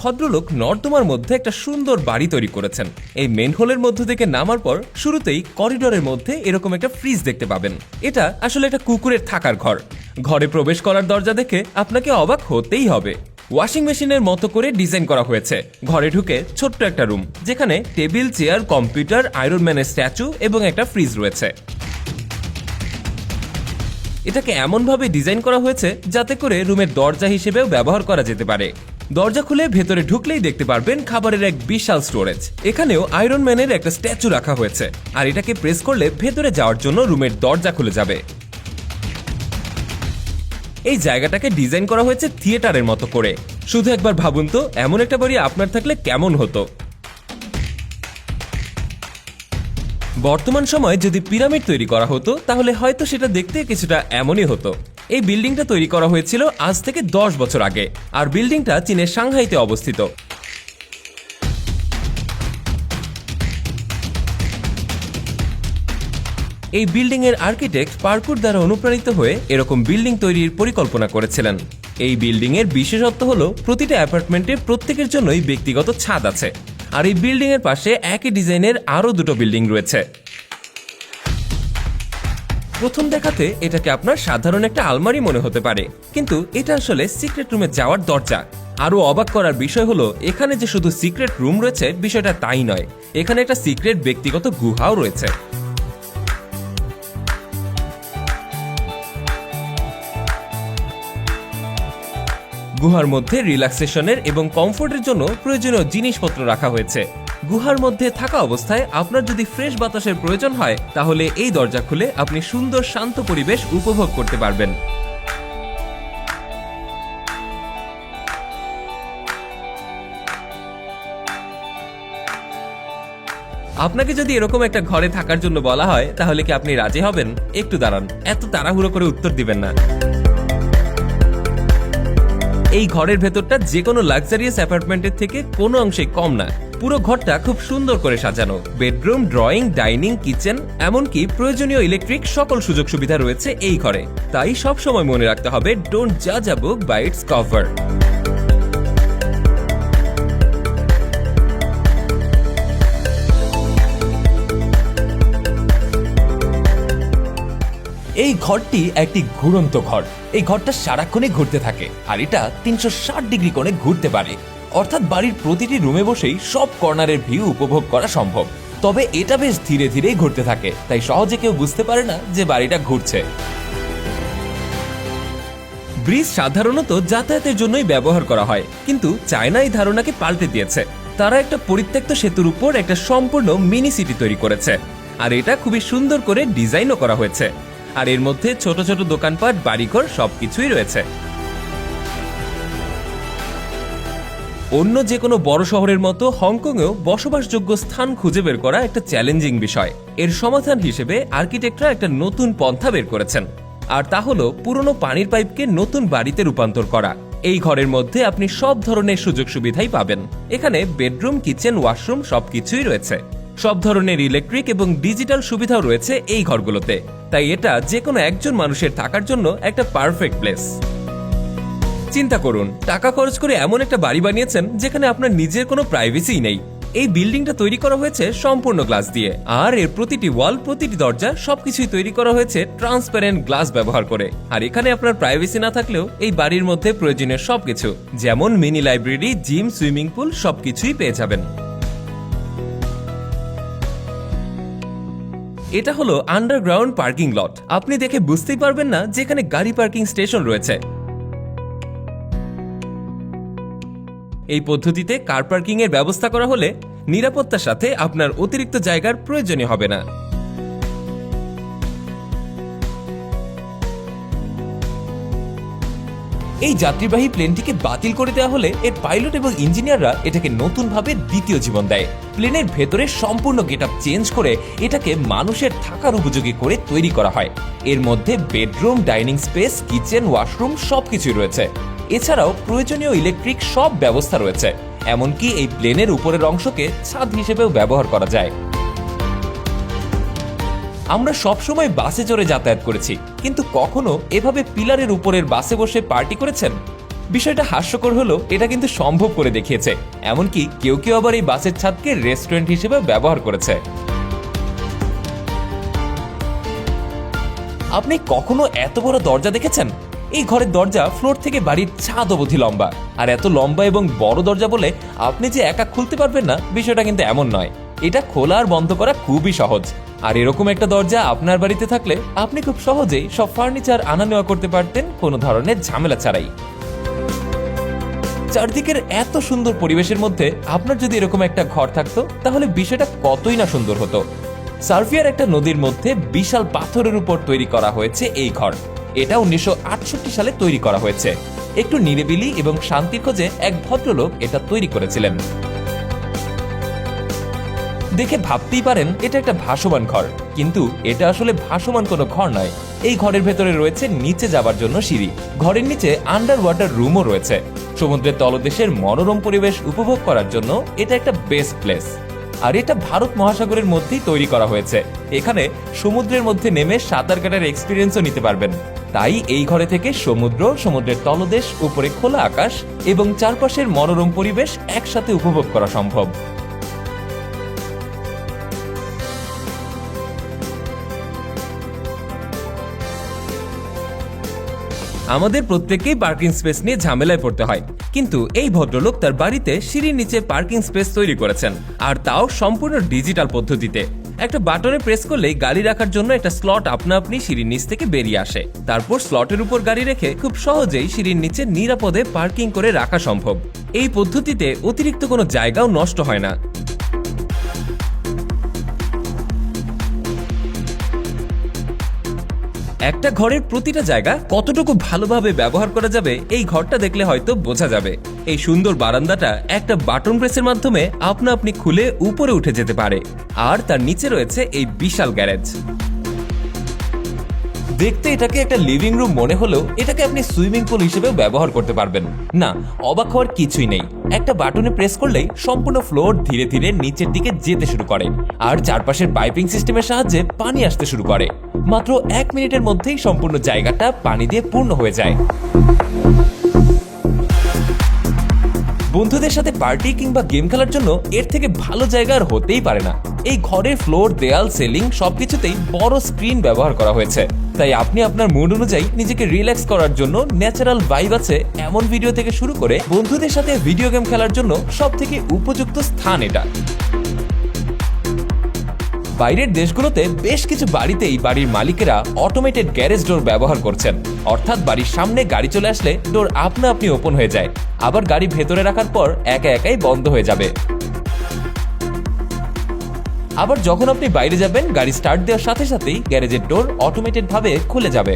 ভদ্রলোক নর্দমার মধ্যে একটা সুন্দর বাড়ি তৈরি করেছেন। এই মেন হোলের মধ্য থেকে নামার পর শুরুতেই করিডোরের মধ্যে এরকম একটা ফ্রিজ দেখতে পাবেন। এটা আসলে একটা কুকুরের থাকার ঘর। ঘরে প্রবেশ করার দরজা দেখে আপনাকে অবাক হতেই হবে। ওয়াশিং মেশিনের মতো করে ডিজাইন করা হয়েছে। ঘরে ঢুকে ছোট্ট একটা রুম, যেখানে টেবিল, চেয়ার, কম্পিউটার, আয়রন ম্যানের স্ট্যাচু এবং একটা ফ্রিজ রয়েছে। এটাকে এমনভাবে ডিজাইন করা হয়েছে যাতে করে রুমের দরজা হিসেবেও ব্যবহার করা যেতে পারে। দরজা খুলে ভেতরে ঢুকলেই দেখতে পারবেন খাবারের এক বিশাল স্টোরেজ। এখানেও আয়রন ম্যানের একটা স্ট্যাচু রাখা হয়েছে, আর এটাকে প্রেস করলে ভেতরে যাওয়ার জন্য রুমের দরজা খুলে যাবে। এই জায়গাটাকে ডিজাইন করা হয়েছে থিয়েটারের মতো করে। শুধু একবার ভাবুন তো, এমন একটা বাড়ি আপনার থাকলে কেমন হতো। বর্তমান সময়ে যদি পিরামিড তৈরি করা হতো তাহলে হয়তো সেটা দেখতে কিছুটা এমনই হতো। এই বিল্ডিংটা তৈরি করা হয়েছিল আজ থেকে 10 বছর আগে, আর বিল্ডিংটা চীনের সাংহাইতে অবস্থিত। এই বিল্ডিং এর আর্কিটেক্ট পার্কুর দ্বারা অনুপ্রাণিত হয়ে এরকম বিল্ডিং তৈরির পরিকল্পনা করেছিলেন। এই বিল্ডিং এর বিশেষত্ব হলো প্রতিটা অ্যাপার্টমেন্টে প্রত্যেকের জন্যই ব্যক্তিগত ছাদ আছে, আর এই বিল্ডিং এর পাশে একই ডিজাইনের আরো দুটো বিল্ডিং রয়েছে। প্রথম দেখাতে এটাকে আপনার সাধারণ একটা আলমারি মনে হতে পারে, কিন্তু এটা আসলে সিক্রেট রুমে যাওয়ার দরজা। আরো অবাক করার বিষয় হলো এখানে যে শুধু সিক্রেট রুম রয়েছে বিষয়টা তাই নয়, এখানে একটা সিক্রেট ব্যক্তিগত গুহাও রয়েছে। গুহার মধ্যে রিল্যাক্সেশনের এবং কমফোর্টের জন্য প্রয়োজনীয় জিনিসপত্র রাখা হয়েছে। গুহার মধ্যে থাকা অবস্থায় আপনার যদি ফ্রেশ বাতাসের প্রয়োজন হয় তাহলে এই দরজা খুলে আপনি সুন্দর শান্ত পরিবেশ উপভোগ করতে পারবেন। আপনাকে যদি এরকম একটা ঘরে থাকার জন্য বলা হয় তাহলে কি আপনি রাজি হবেন? একটু দাঁড়ান, এত তাড়াহুড়ো করে উত্তর দিবেন না। এই ঘরের ভেতরটা যে কোনো লাক্সারিয়াস অ্যাপার্টমেন্টের থেকে কোনো অংশে কম না। পুরো ঘরটা খুব সুন্দর করে সাজানো। বেডরুম, ড্রয়িং, ডাইনিং, কিচেন, এমনকি প্রয়োজনীয় ইলেকট্রিক সকল সুযোগ সুবিধা রয়েছে এই ঘরে। তাই সব সময় মনে রাখতে হবে, ডোন্ট জাজ আ বুক বাই ইটস কভার। এই ঘরটি একটি ঘুরন্ত ঘর। এই ঘরটা সারাক্ষণই ঘুরতে থাকে, আর এটা 360 ডিগ্রি কোণে ঘুরতে পারে। অর্থাৎ বাড়ির প্রতিটি রুমে বসেই সব কর্নারের ভিউ উপভোগ করা সম্ভব। তবে এটা বেশ ধীরে ধীরেই ঘুরতে থাকে, তাই সহজে কেউ বুঝতে পারে না যে বাড়িটা ঘুরছে। ব্রিজ সাধারণত যাতায়াতের জন্যই ব্যবহার করা হয়, কিন্তু চায়না এই ধারণাকে পাল্টে দিয়েছে। তারা একটা পরিত্যক্ত সেতুর উপর একটা সম্পূর্ণ মিনি সিটি তৈরি করেছে, আর এটা খুবই সুন্দর করে ডিজাইনও করা হয়েছে। আর এর মধ্যে ছোট ছোট দোকানপাট, বাড়িঘর সবকিছুই রয়েছে। অন্য যে কোনো বড় শহরের মতো হংকংয়েও বসবাসযোগ্য স্থান খুঁজে বের করা একটা চ্যালেঞ্জিং বিষয়। এর সমাধান হিসেবে আর্কিটেক্টরা একটা নতুন পন্থা বের করেছেন, আর তা হলো পুরনো পানির পাইপকে নতুন বাড়িতে রূপান্তর করা। এই ঘরের মধ্যে আপনি সব ধরনের সুযোগ সুবিধাই পাবেন। এখানে বেডরুম, কিচেন, ওয়াশরুম সবকিছুই রয়েছে। সব ধরনের ইলেকট্রিক এবং ডিজিটাল সুবিধাও রয়েছে এই ঘরগুলোতে। তাই এটা যে কোনো একজন মানুষের থাকার জন্য একটা পারফেক্ট প্লেস। চিন্তা করুন, টাকা খরচ করে এমন একটা বাড়ি বানিয়েছেন যেখানে আপনার নিজের কোনো প্রাইভেসি নেই। এই বিল্ডিংটা তৈরি করা হয়েছে সম্পূর্ণ গ্লাস দিয়ে, আর এর প্রতিটি ওয়াল, প্রতিটি দরজা সবকিছুই তৈরি করা হয়েছে ট্রান্সপারেন্ট গ্লাস ব্যবহার করে। আর এখানে আপনার প্রাইভেসি না থাকলেও এই বাড়ির মধ্যে প্রয়োজনীয় সবকিছু, যেমন mini library, gym, swimming pool সবকিছুই পেয়ে যাবেন। এটা হলো আন্ডারগ্রাউন্ড পার্কিং লট। আপনি দেখে বুঝতেই পারবেন না যেখানে গাড়ি পার্কিং স্টেশন রয়েছে। এই পদ্ধতিতে কার পার্কিং এর ব্যবস্থা করা হলে নিরাপত্তার সাথে আপনার অতিরিক্ত জায়গার প্রয়োজনই হবে না। এই যাত্রীবাহী প্লেনটিকে বাতিল করে দেওয়া হলে এর পাইলট এবং ইঞ্জিনিয়াররা এটাকে নতুনভাবে দ্বিতীয় জীবন দেয়। প্লেনের ভেতরে সম্পূর্ণ গেটআপ চেঞ্জ করে এটাকে মানুষের থাকার উপযোগী করে তৈরি করা হয়। এর মধ্যে bedroom, dining space, kitchen, washroom সবকিছুই রয়েছে। এছাড়াও প্রয়োজনীয় ইলেকট্রিক সব ব্যবস্থা রয়েছে। এমনকি এই প্লেনের উপরের অংশকে ছাদ হিসেবেও ব্যবহার করা যায়। আমরা সবসময় বাসে চড়ে যাতায়াত করেছি, কিন্তু কখনো এভাবে পিলারের উপরের বাসে বসে পার্টি করেছেন? বিষয়টা হাস্যকর হলো এটা কিন্তু সম্ভব করে দেখিয়েছে। এমনকি কেউ কেউ আবার এই বাসের ছাদকে রেস্টুরেন্ট হিসেবে ব্যবহার করেছে। আপনি কখনো এত বড় দরজা দেখেছেন? এই ঘরের দরজা ফ্লোর থেকে বাড়ির ছাদ অবধি লম্বা। আর এত লম্বা এবং বড় দরজা বলে আপনি যে একা খুলতে পারবেন না, বিষয়টা কিন্তু এমন নয়। এটা খোলা আর বন্ধ করা খুবই সহজ। আর এরকম একটা দরজা আপনার বাড়িতে থাকলে আপনি খুব সহজেই সব ফার্নিচার আনা নেওয়া করতে পারতেন কোনো ধরনের ঝামেলা ছাড়াই। চারদিকের এত সুন্দর পরিবেশের মধ্যে আপনার যদি এরকম একটা ঘর থাকতো তাহলে বিষয়টা কতই না সুন্দর হতো। সার্বিয়ার একটা নদীর মধ্যে বিশাল পাথরের উপর তৈরি করা হয়েছে এই ঘর। এটা 1968 সালে তৈরি করা হয়েছে। একটু নিরিবিলি এবং শান্তির খোঁজে এক ভদ্রলোক এটা তৈরি করেছিলেন। দেখে ভাবতেই পারেন এটা একটা ভাসমান ঘর, কিন্তু এটা আসলে ভাসমান কোনো ঘর নয়। এই ঘরের ভেতরে রয়েছে নিচে যাবার জন্য সিঁড়ি। ঘরের নিচে আন্ডার ওয়াটার রুমও রয়েছে। সমুদ্রের তলদেশের মনোরম পরিবেশ উপভোগ করার জন্য এটা একটা বেস্ট প্লেস। আর এটা ভারত মহাসাগরের মধ্যেই তৈরি করা হয়েছে। এখানে সমুদ্রের মধ্যে নেমে সাঁতার কাটার এক্সপিরিয়েন্সও নিতে পারবেন। তাই এই ঘরে থেকে সমুদ্র, সমুদ্রের তলদেশ, উপরে খোলা আকাশ এবং চারপাশের মনোরম পরিবেশ একসাথে উপভোগ করা সম্ভব। আমাদের প্রত্যেককেই পার্কিং স্পেস নিয়ে ঝামেলায় পড়তে হয়, কিন্তু এই ভদ্রলোক তার বাড়িতে সিঁড়ির নিচে পার্কিং স্পেস তৈরি করেছেন, আর তাও সম্পূর্ণ ডিজিটাল পদ্ধতিতে। একটা বাটনে প্রেস করলেই গাড়ি রাখার জন্য একটা স্লট আপনা আপনি সিঁড়ির নিচ থেকে বেরিয়ে আসে। তারপর স্লটের উপর গাড়ি রেখে খুব সহজেই সিঁড়ির নিচে নিরাপদে পার্কিং করে রাখা সম্ভব। এই পদ্ধতিতে অতিরিক্ত কোনো জায়গাও নষ্ট হয় না। একটা ঘরের প্রতিটা জায়গা কতটুকু ভালোভাবে ব্যবহার করা যাবে এই ঘরটা দেখলে হয়তো বোঝা যাবে। এই সুন্দর বারান্দাটা একটা বাটন প্রেসের মাধ্যমে আপনা আপনি খুলে উপরে উঠে যেতে পারে। আর তার নিচে রয়েছে এই বিশাল গ্যারেজ। দেখতে এটাকে একটা লিভিং রুম মনে হলেও এটাকে আপনি সুইমিং পুল হিসেবেও ব্যবহার করতে পারবেন। না, অবাক হওয়ার কিছুই নেই। একটা বাটনে প্রেস করলেই সম্পূর্ণ ফ্লোর ধীরে ধীরে নিচের দিকে যেতে শুরু করে, আর চারপাশের পাইপিং সিস্টেমের সাহায্যে পানি আসতে শুরু করে। মাত্র 1 মিনিটের মধ্যেই সম্পূর্ণ জায়গাটা পানি দিয়ে পূর্ণ হয়ে যায়। বন্ধুদের সাথে পার্টি কিংবা গেম খেলার জন্য এর থেকে ভালো জায়গা আর হতেই পারে না। এই ঘরের ফ্লোর, দেয়াল, সিলিং সবকিছুতেই বড় স্ক্রিন ব্যবহার করা হয়েছে। তাই আপনি আপনার মুড অনুযায়ী নিজেকে রিল্যাক্স করার জন্য ন্যাচারাল ভাইব আছে এমন ভিডিও থেকে শুরু করে বন্ধুদের সাথে ভিডিও গেম খেলার জন্য সবথেকে উপযুক্ত স্থান এটা। বাইরের দেশগুলোতে বেশ কিছু বাড়িতেই বাড়ির মালিকেরা অটোমেটেড গ্যারেজ ডোর ব্যবহার করছেন। অর্থাৎ বাড়ির সামনে গাড়ি চলে আসলে ডোর আপনা আপনি ওপেন হয়ে যায়, আবার গাড়ি ভেতরে রাখার পর একা একাই বন্ধ হয়ে যাবে। আবার যখন আপনি বাইরে যাবেন, গাড়ি স্টার্ট দেওয়ার সাথে সাথেই গ্যারেজের ডোর অটোমেটেড ভাবে খুলে যাবে।